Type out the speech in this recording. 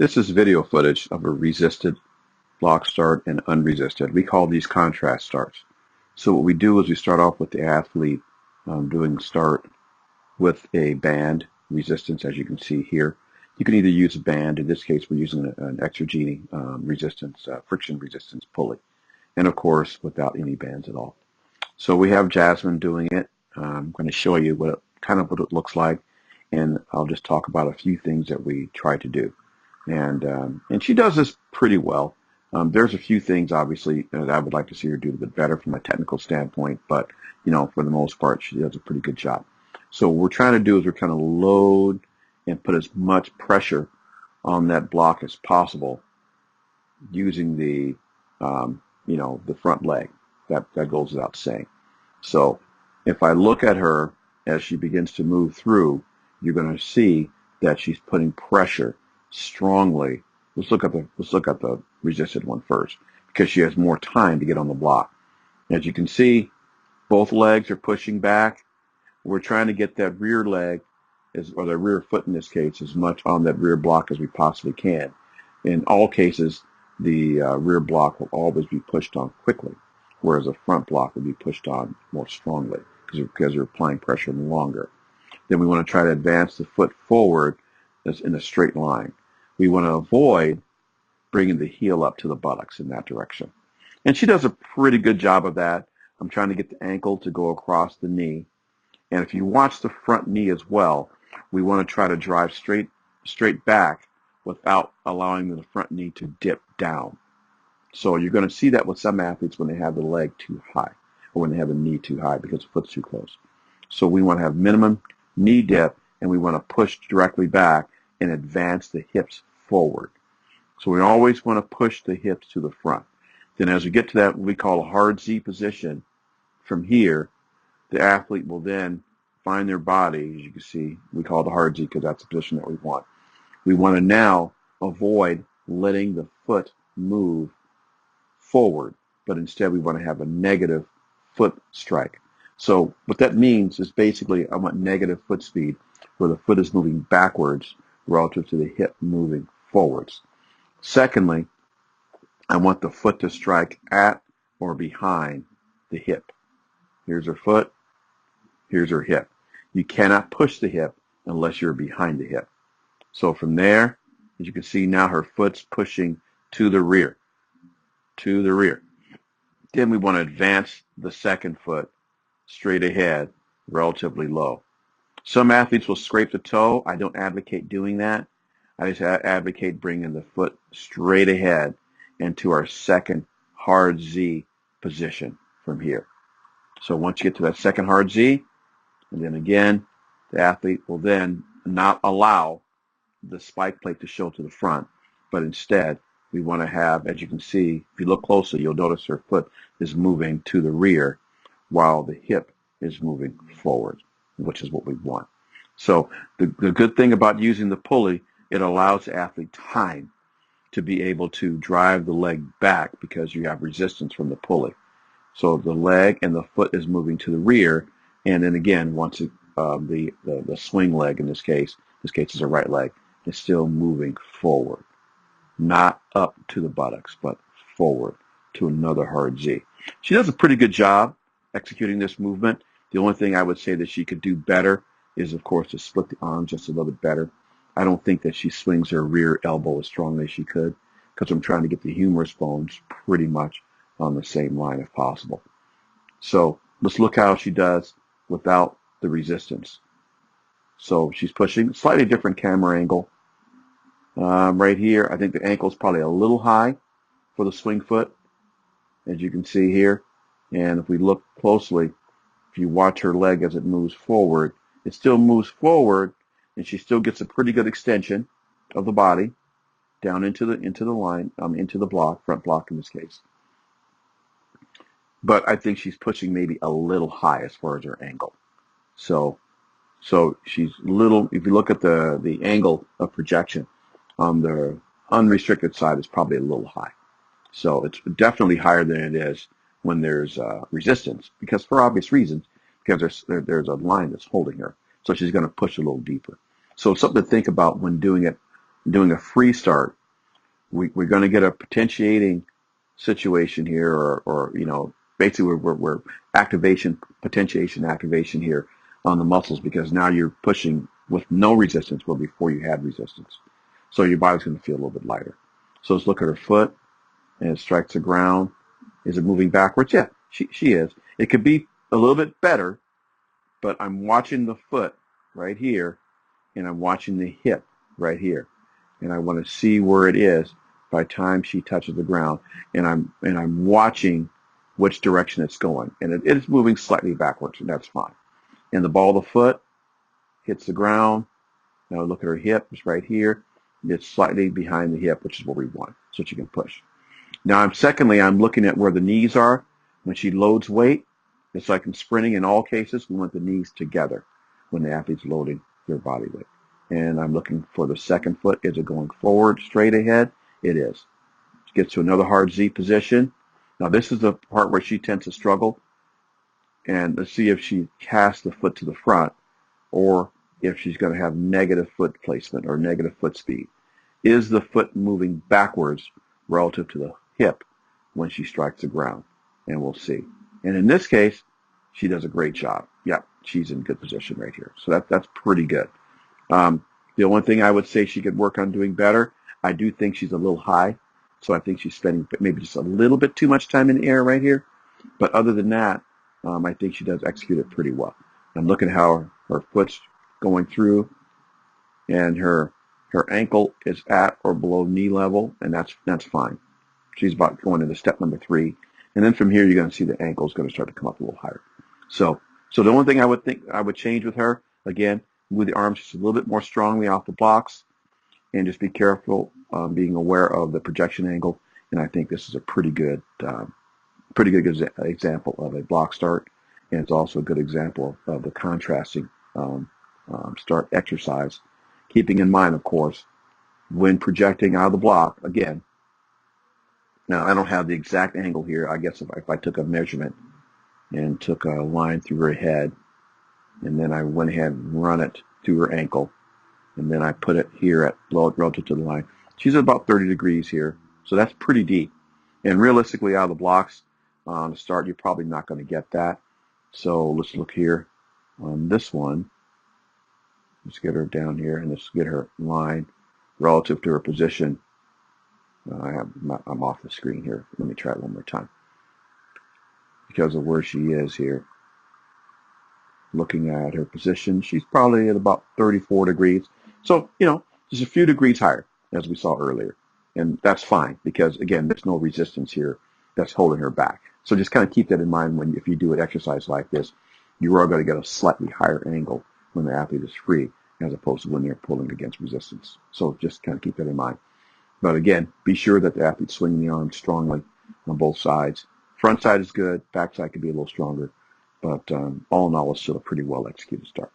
This is video footage of a resisted block start and unresisted. We call these contrast starts. So what we do is we start off with the athlete doing start with a band resistance, as you can see here. You can either use a band. In this case, we're using an exergeny resistance, friction resistance pulley. And of course, without any bands at all. So we have Jasmine doing it. I'm going to show you what it looks like, and I'll just talk about a few things that we try to do. And she does this pretty well. There's a few things, obviously, that I would like to see her do a bit better from a technical standpoint, but, for the most part, she does a pretty good job. So what we're trying to do is we're trying to load and put as much pressure on that block as possible using the front leg. That goes without saying. So if I look at her as she begins to move through, you're going to see that she's putting pressure strongly. Let's look at the resisted one first, because she has more time to get on the block. As you can see, both legs are pushing back. We're trying to get that rear leg, or the rear foot in this case, as much on that rear block as we possibly can. In all cases, the rear block will always be pushed on quickly, whereas the front block will be pushed on more strongly because you're applying pressure longer. Then we want to try to advance the foot forward in a straight line. We want to avoid bringing the heel up to the buttocks in that direction. And she does a pretty good job of that. I'm trying to get the ankle to go across the knee. And if you watch the front knee as well, we want to try to drive straight back without allowing the front knee to dip down. So you're going to see that with some athletes when they have the leg too high, or when they have the knee too high because the foot's too close. So we want to have minimum knee dip, and we want to push directly back and advance the hips forward. So we always want to push the hips to the front. Then as we get to that, what we call a hard Z position, from here, the athlete will then find their body. As you can see, we call it the hard Z because that's the position that we want. We want to now avoid letting the foot move forward, but instead we want to have a negative foot strike. So what that means is basically I want negative foot speed, where the foot is moving backwards relative to the hip moving forwards. Secondly, I want the foot to strike at or behind the hip. Here's her foot, here's her hip. You cannot push the hip unless you're behind the hip. So from there, as you can see now, her foot's pushing to the rear. Then we want to advance the second foot straight ahead, relatively low. Some athletes will scrape the toe. I don't advocate doing that. I just advocate bringing the foot straight ahead into our second hard Z position from here. So once you get to that second hard Z, and then again, the athlete will then not allow the spike plate to show to the front, but instead we want to have, as you can see, if you look closely, you'll notice her foot is moving to the rear while the hip is moving forward, which is what we want. So the good thing about using the pulley, it allows the athlete time to be able to drive the leg back because you have resistance from the pulley. So the leg and the foot is moving to the rear, and then again, once the swing leg in this case is a right leg, is still moving forward, not up to the buttocks, but forward to another hard Z. She does a pretty good job executing this movement. The only thing I would say that she could do better is, of course, to split the arm just a little bit better. I don't think that she swings her rear elbow as strongly as she could, because I'm trying to get the humerus bones pretty much on the same line if possible. So let's look how she does without the resistance. So she's pushing, slightly different camera angle. Right here, I think the ankle is probably a little high for the swing foot, as you can see here. And if we look closely, if you watch her leg as it moves forward, it still moves forward, and she still gets a pretty good extension of the body down into the line, into the block, front block in this case. But I think she's pushing maybe a little high as far as her angle. So she's little. If you look at the angle of projection on the unrestricted side, is probably a little high. So it's definitely higher than it is when there's resistance, because for obvious reasons, because there's a line that's holding her. So she's going to push a little deeper. So something to think about when doing it doing a free start, we're going to get a potentiating situation here, or basically we're potentiation activation here on the muscles, because now you're pushing with no resistance where before you had resistance. So your body's going to feel a little bit lighter. So let's look at her foot, and it strikes the ground. Is it moving backwards? Yeah, she is. It could be a little bit better, but I'm watching the foot right here, and I'm watching the hip right here, and I want to see where it is by the time she touches the ground, and I'm watching which direction it's going, and it is moving slightly backwards, and that's fine. And the ball of the foot hits the ground. Now look at her hip, it's right here. It's slightly behind the hip, which is what we want, so she can push. Now, I'm looking at where the knees are. When she loads weight, it's like in sprinting, in all cases, we want the knees together when the athlete's loading their body weight. And I'm looking for the second foot. Is it going forward, straight ahead? It is. She gets to another hard Z position. Now, this is the part where she tends to struggle. And let's see if she casts the foot to the front, or if she's going to have negative foot placement or negative foot speed. Is the foot moving backwards relative to the hip when she strikes the ground? And we'll see. And in this case, she does a great job. Yeah, she's in good position right here. So that's pretty good. The only thing I would say she could work on doing better, I do think she's a little high. So I think she's spending maybe just a little bit too much time in the air right here. But other than that, I think she does execute it pretty well. I'm looking at how her foot's going through, and her ankle is at or below knee level, and that's fine. She's about going into step number 3, and then from here you're going to see the ankle is going to start to come up a little higher. So the only thing I would change with her, again, move the arms just a little bit more strongly off the blocks, and just be careful, being aware of the projection angle. And I think this is a pretty good example of a block start, and it's also a good example of the contrasting start exercise. Keeping in mind, of course, when projecting out of the block, again, now I don't have the exact angle here. I guess if I took a measurement and took a line through her head, and then I went ahead and run it through her ankle, and then I put it here at relative to the line, she's at about 30 degrees here. So that's pretty deep. And realistically, out of the blocks on the start, you're probably not going to get that. So let's look here on this one. Let's get her down here, and let's get her line relative to her position. I'm off the screen here. Let me try it one more time. Because of where she is here, looking at her position, she's probably at about 34 degrees. So, just a few degrees higher, as we saw earlier. And that's fine, because, again, there's no resistance here that's holding her back. So just kind of keep that in mind if you do an exercise like this. You are going to get a slightly higher angle when the athlete is free, as opposed to when they're pulling against resistance. So just kind of keep that in mind. But again, be sure that the athlete's swinging the arms strongly on both sides. Front side is good. Back side could be a little stronger. But all in all, it's still a pretty well executed start.